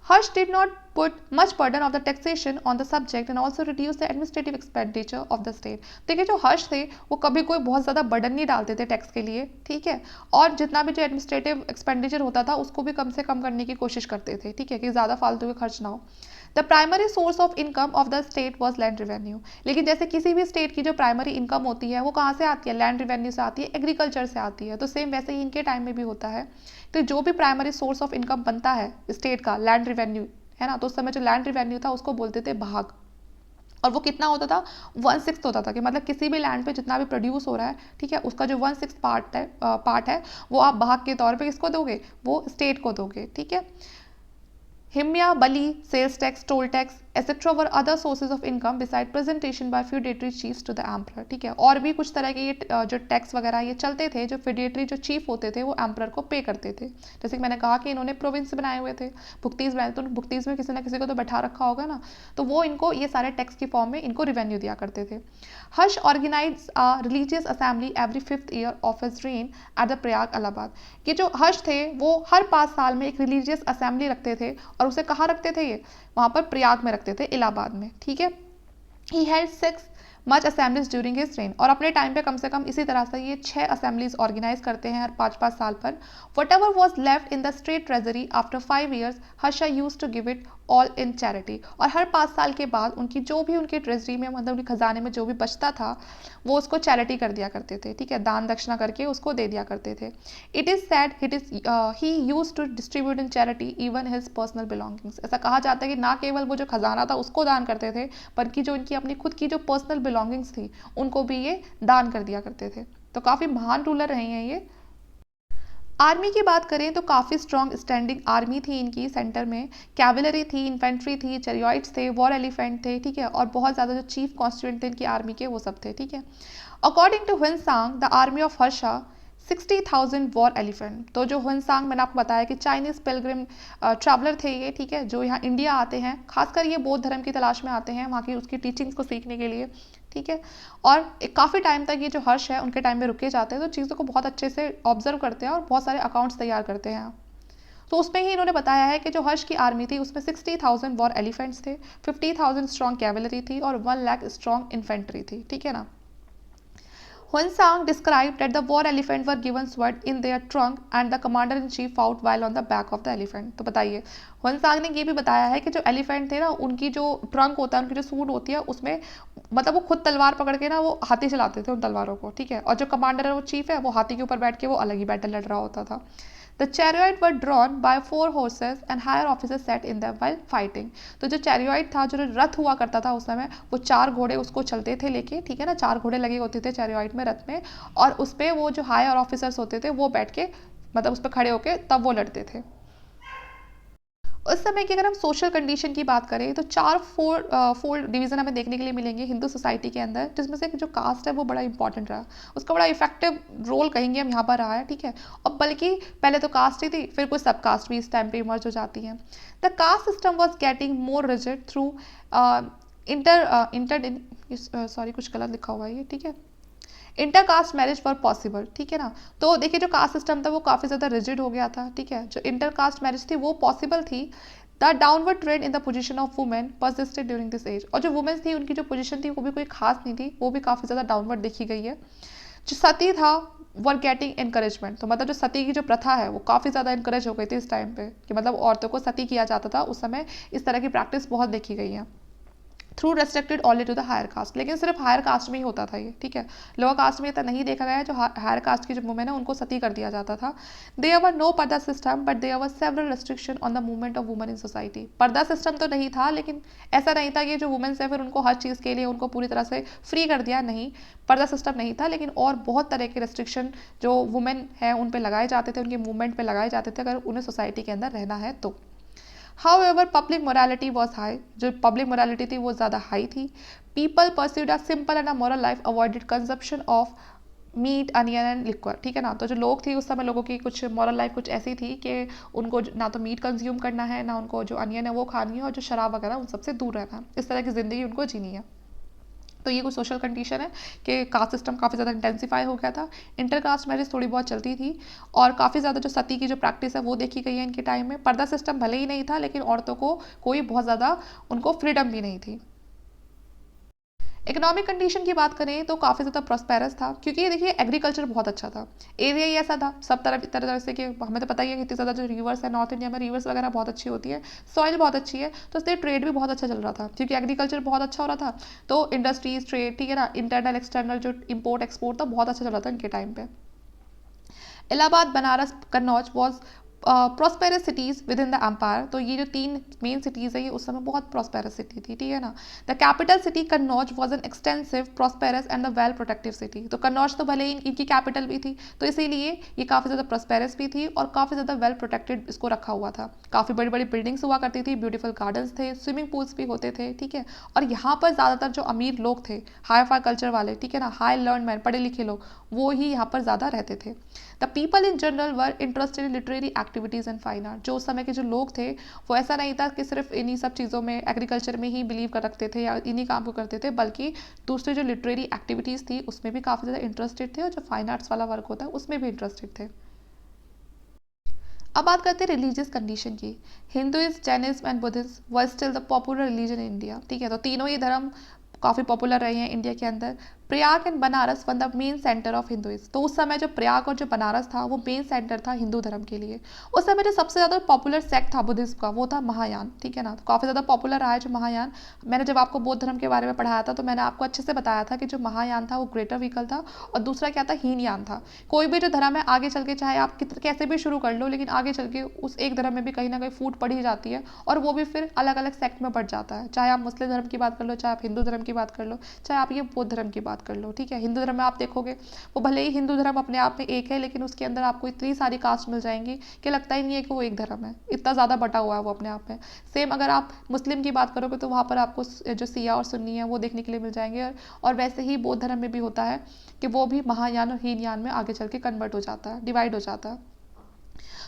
Harsh did not put much burden of the taxation on the subject and also reduced the administrative expenditure of the state। देखिए जो हर्ष थे वो कभी कोई बहुत ज़्यादा बर्डन नहीं डालते थे टैक्स के लिए। ठीक है, और जितना भी जो एडमिनिस्ट्रेटिव एक्सपेंडिचर होता था उसको भी कम से कम करने की कोशिश करते थे। ठीक है, कि ज़्यादा फालतू के खर्च ना हो। The primary source of income of the state was land revenue. लेकिन जैसे किसी भी स्टेट की जो प्राइमरी इनकम होती है वो कहाँ से आती है, लैंड रेवेन्यू से आती है, एग्रीकल्चर से आती है। तो सेम वैसे ही इनके टाइम में भी होता है। तो जो भी प्राइमरी सोर्स ऑफ इनकम बनता है स्टेट का, लैंड रेवेन्यू है ना, तो उस समय जो लैंड रेवेन्यू था उसको बोलते थे भाग। और वो कितना होता था, 1/6 होता था, कि मतलब किसी भी लैंड पे जितना भी प्रोड्यूस हो रहा है, ठीक है, उसका जो 1/6 पार्ट है वो आप भाग के तौर पे किसको दोगे, वो स्टेट को दोगे, ठीक है। हिम्या, bali, sales tax, toll tax etc. Were other sources of income beside presentation by feudatory chiefs to the emperor, ठीक है। और भी कुछ तरह के ये जो टैक्स वगैरह ये चलते थे, जो फ्यूडेटरी जो चीफ होते थे वो एम्परर को पे करते थे। जैसे कि मैंने कहा कि इन्होंने प्रोविंस बनाए हुए थे, भुक्तीज बनाए, तो भुक्तीज में किसी ना किसी को तो बैठा रखा होगा ना, तो वो इनको ये सारे टैक्स की फॉर्म में इनको रिवेन्यू दिया करते थे। Harsha organize a religious assembly every 5th year of his reign at the Prayag Allahabad. ये जो हर्ष थे वो हर 5 साल में एक रिलीजियस असेंबली रखते थे, और उसे कहाँ रखते थे, ये वहाँ पर प्रयाग में रखते थे, इलाहाबाद में, ठीक है। He held 6 much assemblies during his rain, और अपने टाइम पे कम से कम इसी तरह से ये 6 असेंबलीज ऑर्गेनाइज करते हैं हर 5-5 साल पर। Whatever was left in the state treasury after 5 years Harsha use to give it all in charity, और हर 5 साल के बाद उनकी जो भी उनके ट्रेजरी में, मतलब उनके खजाने में जो भी बचता था वो उसको चैरिटी कर दिया करते थे, ठीक है, दान दक्षिणा करके उसको दे दिया करते थे। It is said he use to distribute in charity even his personal belongings. ऐसा कहा जाता है कि ना केवल वो जो खजाना था उसको दान करते थे, बल्कि जो इनकी अपनी खुद की जो पर्सनल बिलोंगिंग्स थी उनको भी ये दान कर दिया करते थे। तो काफ़ी महान रूलर रहे हैं ये। आर्मी की बात करें तो काफ़ी स्ट्रॉन्ग स्टैंडिंग आर्मी थी इनकी सेंटर में। कैवलरी थी, इन्फेंट्री थी, चैरियट्स थे, वॉर एलिफेंट थे, ठीक है, और बहुत ज़्यादा जो चीफ कॉन्स्टिट्यूएंट थे इनकी आर्मी के वो सब थे, ठीक है। According to Hiuen Tsang the army of Harsha 60,000 war elephant. तो जो ह्वेनसांग मैंने आपको बताया कि चाइनीज़ पिलग्रिम ट्रैवलर थे ये, ठीक है, जो यहाँ इंडिया आते हैं, खासकर ये बौद्ध धर्म की तलाश में आते हैं, वहाँ की उसकी टीचिंग्स को सीखने के लिए, ठीक है। और काफ़ी टाइम तक ये जो हर्ष है उनके टाइम में रुके जाते हैं, तो चीज़ों को बहुत अच्छे से ऑब्जर्व करते हैं और बहुत सारे अकाउंट्स तैयार करते हैं। तो उसमें ही इन्होंने बताया है कि जो हर्ष की आर्मी थी उसमें 60,000 वॉर एलिफेंट्स थे, 50,000 स्ट्रॉन्ग कैवलरी थी और 1 लाख स्ट्रॉन्ग इन्फेंट्री थी, ठीक है ना। Hunsang described that the war elephant were given sword in their trunk and the commander in chief fought while on the back of the elephant। तो बताइए, हुनसांग ने ये भी बताया है कि जो एलिफेंट थे ना उनकी जो ट्रंक होता है, उनकी जो सूट होती है उसमें, मतलब वो खुद तलवार पकड़ के ना वो हाथी चलाते थे उन तलवारों को, ठीक है, और जो कमांडर है वो चीफ है वो हाथी के ऊपर बैठ के वो अलग ही बैटल लड़ रहा होता था। The chariot were drawn by 4 horses and higher officers sat in the while fighting. तो जो चैरियट था, जो रथ हुआ करता था उस समय, वो 4 घोड़े उसको चलते थे लेके, ठीक है ना, 4 घोड़े लगे होते थे चैरियट में, रथ में, और उस पर वो जो हायर ऑफिसर्स होते थे वो बैठ के, मतलब उस पर खड़े होके तब वो लड़ते थे। उस समय की अगर हम सोशल कंडीशन की बात करें तो 4 फोल्ड डिवीज़न हमें देखने के लिए मिलेंगे हिंदू सोसाइटी के अंदर, जिसमें से जो कास्ट है वो बड़ा इंपॉर्टेंट रहा, उसका बड़ा इफेक्टिव रोल कहेंगे हम यहाँ पर रहा है, ठीक है। और बल्कि पहले तो कास्ट ही थी, फिर कुछ सब कास्ट भी इस टाइम पे इमर्ज हो जाती हैं। The caste system was getting more rigid through sorry कुछ गलत लिखा हुआ है ये, ठीक है, इंटरकास्ट मैरिज फॉर पॉसिबल, ठीक है ना। तो देखिए जो कास्ट सिस्टम था वो काफ़ी ज़्यादा रिजिड हो गया था, ठीक है, जो इंटरकास्ट मैरिज थी वो पॉसिबल थी। The downward trend in the position of women persisted during this age, और जो वुमेन्स थी उनकी जो पोजीशन थी वो भी कोई खास नहीं थी, वो भी काफ़ी ज़्यादा डाउनवर्ड देखी गई है। जो सती था वर गेटिंग इनकरेजमेंट, तो मतलब जो सती की जो प्रथा है वो काफ़ी ज़्यादा इनकरेज हो गई थी इस टाइम पे, कि मतलब औरतों को सती किया जाता था उस समय, इस तरह की प्रैक्टिस बहुत देखी गई है। Through restricted only to the higher caste, लेकिन सिर्फ हायर कास्ट में ही होता था ये, ठीक है, लोअर कास्ट में इतना नहीं देखा गया है। जो हायर कास्ट की जो वुमेन है उनको सती कर दिया जाता था। There were no purdah system but there were several restriction on the movement of women in society. पर्दा सिस्टम तो नहीं था, लेकिन ऐसा नहीं था कि जो वुमेन्स है फिर उनको हर चीज़ के लिए उनको पूरी तरह से फ्री कर दिया, नहीं, पर्दा सिस्टम नहीं था, लेकिन और बहुत तरह के रेस्ट्रिक्शन जो वुमेन है उन पर लगाए जाते थे, उनके मूवमेंट पर लगाए जाते थे, अगर उन्हें सोसाइटी के अंदर रहना है तो। However, public morality was high, जो public morality थी वो ज़्यादा हाई थी। People pursued a simple and a moral life, avoided consumption of meat, onion and liquor, ठीक है ना। तो जो लोग थे उस समय, लोगों की कुछ मॉरल लाइफ कुछ ऐसी थी कि उनको ना तो मीट कंज्यूम करना है, ना उनको जो अनियन है वो खानी है, और जो शराब वगैरह उन सबसे दूर रहना है, इस तरह की ज़िंदगी उनको जीनी है। तो ये कुछ सोशल कंडीशन है कि कास्ट सिस्टम काफ़ी ज़्यादा इंटेंसीफाई हो गया था, इंटरकास्ट मैरिज थोड़ी बहुत चलती थी, और काफ़ी ज़्यादा जो सती की जो प्रैक्टिस है वो देखी गई है इनके टाइम में। पर्दा सिस्टम भले ही नहीं था, लेकिन औरतों को कोई बहुत ज़्यादा उनको फ्रीडम भी नहीं थी। इकोनॉमिक कंडीशन की बात करें तो काफ़ी ज़्यादा प्रॉस्पेरस था, क्योंकि ये देखिए एग्रीकल्चर बहुत अच्छा था, एरिया ही ऐसा था सब तरह तरह से कि हमें तो पता ही है कि इतनी ज़्यादा जो रिवर्स है नॉर्थ इंडिया में, रिवर्स वगैरह बहुत अच्छी होती है, सॉइल बहुत अच्छी है, तो इसलिए ट्रेड भी बहुत अच्छा चल रहा था, क्योंकि एग्रीकल्चर बहुत अच्छा हो रहा था, तो इंडस्ट्रीज, ट्रेड, ठीक है ना, इंटरनल एक्सटर्नल जो इम्पोर्ट एक्सपोर्ट था बहुत अच्छा चल रहा था इनके टाइम पे। Allahabad, Banaras, Kannauj was prosperous cities within the empire. तो ये जो 3 मेन सिटीज़ है ये उस समय बहुत प्रॉस्पेरस सिटी थी, ठीक है ना। The capital city Kannauj was an extensive prosperous and a well protective city. तो कन्नौज तो भले ही इनकी कैपिटल भी थी, तो इसीलिए ये काफ़ी ज़्यादा प्रॉस्पेरस भी थी और काफ़ी ज़्यादा वेल प्रोटेक्टेड इसको रखा हुआ था। काफ़ी बड़ी बड़ी बिल्डिंग्स हुआ करती थी, ब्यूटीफुल गार्डन्स थे, स्विमिंग पूल्स भी होते थे, ठीक है। और यहाँ पर ज़्यादातर जो अमीर लोग थे, हाई फाई कल्चर वाले, ठीक है ना, हाई लर्न मैन, पढ़े लिखे लोग, वो ही यहाँ पर ज़्यादा रहते थे। The people in general were interested in literary activities and fine art. जो उस समय के जो लोग थे वो ऐसा नहीं था कि सिर्फ इन्हीं सब चीज़ों में, एग्रीकल्चर में ही बिलीव कर रखते थे या इन्हीं काम को करते थे, बल्कि दूसरे जो लिटरेरी एक्टिविटीज़ थी उसमें भी काफ़ी ज़्यादा इंटरेस्टेड थे और जो फाइन आर्ट्स वाला वर्क होता है उसमें भी इंटरेस्टेड थे। अब बात करते हैं रिलीजियस कंडीशन की। Hinduism, Jainism and Buddhism were still the popular religion in India, ठीक है। तो तीनों ही धर्म काफ़ी पॉपुलर रहे हैं इंडिया के अंदर। Prayag and Banaras one the main centre of Hinduism. तो उस समय जो प्रयाग और जो बनारस था वो मेन सेंटर था हिंदू धर्म के लिए। उस समय जो सबसे ज़्यादा पॉपुलर सेक्ट था बुद्धिज्म का वो था महायान, ठीक है ना। तो काफ़ी ज़्यादा पॉपुलर रहा है जो महायान। मैंने जब आपको बौद्ध धर्म के बारे में पढ़ाया था तो मैंने आपको अच्छे से बताया था कि जो महायान था वो ग्रेटर व्हीकल था और दूसरा क्या था, हीनयान था। कोई भी जो धर्म है आगे चल के चाहे आप कैसे भी शुरू कर लो, लेकिन आगे चल के उस एक धर्म में भी कहीं ना कहीं फूट पड़ ही जाती है और वो भी फिर अलग अलग सेक्ट में बढ़ जाता है। चाहे आप मुस्लिम धर्म की बात कर लो, चाहे आप हिंदू धर्म की बात कर लो, चाहे आप ये बौद्ध धर्म की बात कर लो, ठीक है। हिंदू धर्म में आप देखोगे वो भले ही हिंदू धर्म अपने आप में एक है, लेकिन उसके अंदर आपको इतनी सारी कास्ट मिल जाएंगी कि लगता ही नहीं है कि वो एक धर्म है, इतना ज़्यादा बटा हुआ है वो अपने आप में। सेम अगर आप मुस्लिम की बात करोगे तो वहाँ पर आपको जो सिया और सुन्नी है वो देखने के लिए मिल जाएंगे। और वैसे ही बौद्ध धर्म में भी होता है कि वो भी महायान और हीनयान में आगे चल के कन्वर्ट हो जाता है, डिवाइड हो जाता है।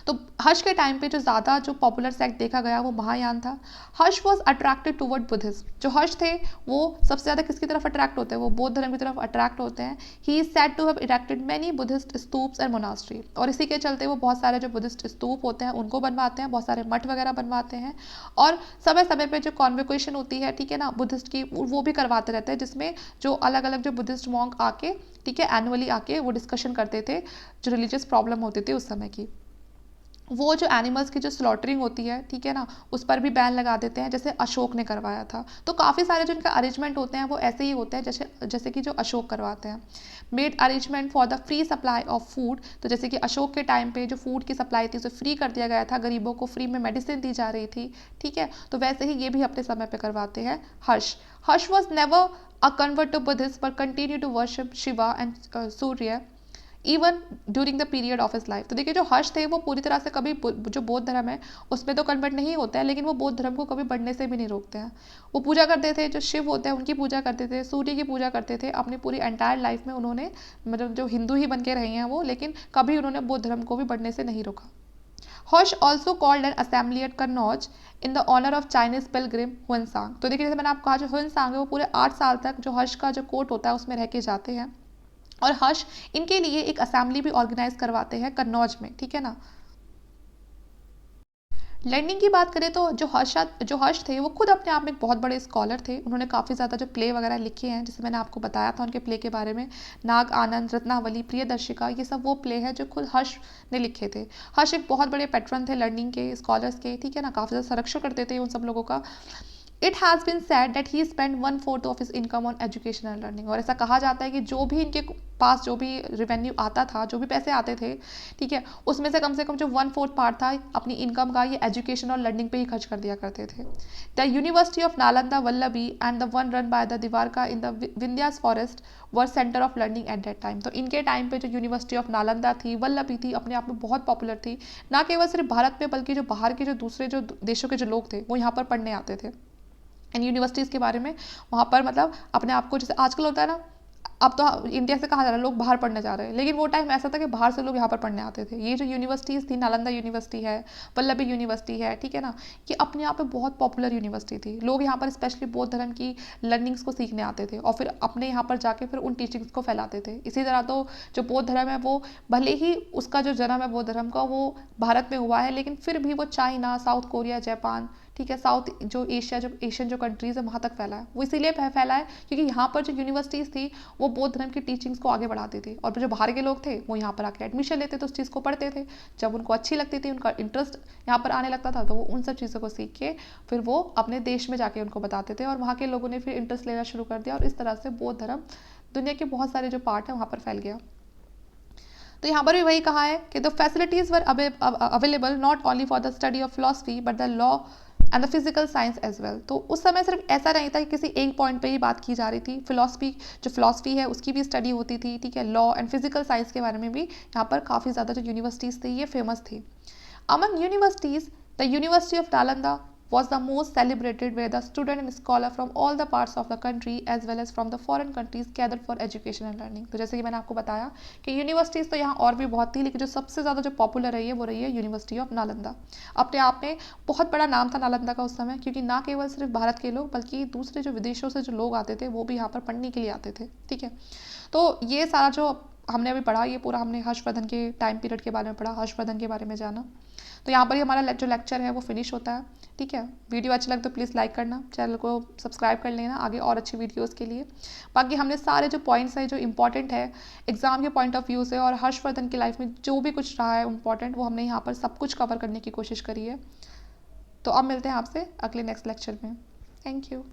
तो हर्ष के टाइम पे जो ज़्यादा जो पॉपुलर सेक्ट देखा गया वो महायान था। हर्ष वॉज अट्रैक्टेड टूवर्ड बुद्धिज्म। जो हर्ष थे वो सबसे ज़्यादा किसकी तरफ अट्रैक्ट होते हैं, वो बौद्ध धर्म की तरफ अट्रैक्ट होते हैं। He is said to have erected many Buddhist stupas and monastery. और इसी के चलते वो बहुत सारे जो बुद्धिस्ट स्तूप होते हैं उनको बनवाते हैं, बहुत सारे मठ वगैरह बनवाते हैं। और समय समय पर जो कॉन्वोकेशन होती है, ठीक है ना, बुद्धिस्ट की, वो भी करवाते रहते हैं, जिसमें जो अलग अलग जो बुद्धिस्ट मॉन्क आके, ठीक है, एनुअली आके वो डिस्कशन करते थे जो रिलीजियस प्रॉब्लम होती थी उस समय की। वो जो एनिमल्स की जो स्लॉटरिंग होती है, ठीक है ना, उस पर भी बैन लगा देते हैं, जैसे अशोक ने करवाया था। तो काफ़ी सारे जो इनका अरेंजमेंट होते हैं वो ऐसे ही होते हैं जैसे जैसे कि जो अशोक करवाते हैं। Made arrangement for the free supply of food. तो जैसे कि अशोक के टाइम पे जो फूड की सप्लाई थी उसे फ्री कर दिया गया था, गरीबों को फ्री में मेडिसिन दी जा रही थी, ठीक है। तो वैसे ही ये भी अपने समय पे करवाते हैं Harsha. Harsha was never a convert to Buddhist but continue to worship Shiva and Surya even during the period of his life. तो देखिए जो हर्ष थे वो पूरी तरह से कभी जो बौद्ध धर्म है उसमें तो कन्वर्ट नहीं होते हैं, लेकिन वो बौद्ध धर्म को कभी बढ़ने से भी नहीं रोकते हैं। वो पूजा करते थे, जो शिव होते हैं उनकी पूजा करते थे, सूर्य की पूजा करते थे। अपनी पूरी एंटायर लाइफ में उन्होंने, मतलब जो हिंदू ही बन के रहे हैं वो, लेकिन कभी उन्होंने बौद्ध धर्म को भी बढ़ने से नहीं रोका। Harsha also called an assembly at Kannauj in the honour of Chinese pilgrim Hiuen Tsang. तो देखिए जैसे मैंने आपको कहा जो हुनसांग है वो पूरे 8 साल तक जो हर्ष का जो कोर्ट होता है उसमें रह के जाते हैं और हर्ष इनके लिए एक असेंबली भी ऑर्गेनाइज करवाते हैं कन्नौज में, ठीक है ना। लर्निंग की बात करें तो जो हर्ष थे वो खुद अपने आप में एक बहुत बड़े स्कॉलर थे। उन्होंने काफ़ी ज़्यादा जो प्ले वगैरह लिखे हैं, जैसे मैंने आपको बताया था उनके प्ले के बारे में, नाग आनंद, रत्नावली, प्रियदर्शिका, ये सब वो प्ले हैं जो खुद हर्ष ने लिखे थे। हर्ष एक बहुत बड़े पैट्रन थे लर्निंग के, स्कॉलर्स के, ठीक है ना, काफ़ी ज़्यादा संरक्षण करते थे उन सब लोगों का। It has been sad that he spend 1/4 of his income on education and learning. और ऐसा कहा जाता है कि जो भी इनके पास जो भी रेवेन्यू आता था, जो भी पैसे आते थे, ठीक है, उसमें से कम जो 1/4 पार्ट था अपनी इनकम का, ये एजुकेशन और लर्निंग पे ही खर्च कर दिया करते थे। The university of Nalanda Vallabhi and the one run by the दिवारका in the Vindhyas forest were centre of learning at that time. तो इनके टाइम पे जो यूनिवर्सिटी ऑफ नालंदा थी, वल्लभी थी, अपने आप में बहुत पॉपुलर थी, ना केवल सिर्फ भारत में बल्कि जो बाहर के जो दूसरे जो देशों के जो लोग थे वो यहाँ पर पढ़ने आते थे। एंड यूनिवर्सिटीज़ के बारे में वहाँ पर मतलब अपने आप को, जैसे आजकल होता है ना, अब तो इंडिया से कहा जा रहा है लोग बाहर पढ़ने जा रहे हैं, लेकिन वो टाइम ऐसा था कि बाहर से लोग यहाँ पर पढ़ने आते थे। ये जो यूनिवर्सिटीज़ थी, नालंदा यूनिवर्सिटी है, वल्लभी यूनिवर्सिटी है, ठीक है ना, ये अपने आप में बहुत पॉपुलर यूनिवर्सिटी थी। लोग यहाँ पर स्पेशली बौद्ध धर्म की लर्निंग्स को सीखने आते थे और फिर अपने यहाँ पर जाके फिर उन टीचिंग्स को फैलाते थे। इसी तरह तो जो बौद्ध धर्म है वो भले ही उसका जो जन्म है बौद्ध धर्म का वो भारत में हुआ है, लेकिन फिर भी वो चाइना, साउथ कोरिया, जापान, ठीक है, साउथ जो एशिया, जो एशियन जो कंट्रीज़ है वहाँ तक फैला है। वो इसीलिए फैला है क्योंकि यहाँ पर जो यूनिवर्सिटीज़ थी वो बौद्ध धर्म की टीचिंग्स को आगे बढ़ाती थी और जो बाहर के लोग थे वो यहाँ पर आके एडमिशन लेते थे, उस चीज़ को पढ़ते थे। जब उनको अच्छी लगती थी, उनका इंटरेस्ट यहाँ पर आने लगता था, तो वो उन सब चीज़ों को सीख के फिर वो अपने देश में जाके उनको बताते थे और वहाँ के लोगों ने फिर इंटरेस्ट लेना शुरू कर दिया और इस तरह से बौद्ध धर्म दुनिया के बहुत सारे जो पार्ट है वहाँ पर फैल गया। तो यहाँ पर भी वही कहा है कि the facilities were available not only for the study of philosophy but the law and the physical science as well. तो उस समय सिर्फ ऐसा नहीं था कि किसी एक पॉइंट पे ही बात की जा रही थी, फिलॉसफी है उसकी भी स्टडी होती थी, ठीक है, लॉ एंड फिजिकल साइंस के बारे में भी यहाँ पर काफ़ी ज़्यादा जो यूनिवर्सिटीज़ थी ये फेमस थी। Among universities the university of Nalanda was the most celebrated, where the student and scholar from all the parts of the country as well as from the foreign countries gathered for education and learning। तो जैसे कि मैंने आपको बताया कि यूनिवर्सिटीज़ तो यहाँ और भी बहुत थी, लेकिन जो सबसे ज़्यादा जो पॉपुलर रही है वो रही है यूनिवर्सिटी ऑफ नालंदा। अपने आप में बहुत बड़ा नाम था नालंदा का उस समय, क्योंकि ना केवल सिर्फ भारत के लोग बल्कि दूसरे जो विदेशों से जो लोग आते थे वो भी यहाँ पर पढ़ने के लिए आते थे, ठीक है। तो ये सारा जो हमने अभी पढ़ा, ये पूरा हमने हर्षवर्धन के टाइम पीरियड के बारे में पढ़ा, हर्षवर्धन के बारे में जाना। तो यहाँ पर ही हमारा जो लेक्चर है वो फिनिश होता है, ठीक है। वीडियो अच्छा लगे तो प्लीज़ लाइक करना, चैनल को सब्सक्राइब कर लेना आगे और अच्छी वीडियोस के लिए। बाकी हमने सारे जो पॉइंट्स हैं जो इंपॉर्टेंट है एग्जाम के पॉइंट ऑफ व्यू से और हर्षवर्धन की लाइफ में जो भी कुछ रहा है इंपॉर्टेंट, वो हमने यहाँ पर सब कुछ कवर करने की कोशिश करी है। तो अब मिलते हैं आपसे अगले नेक्स्ट लेक्चर में। Thank you.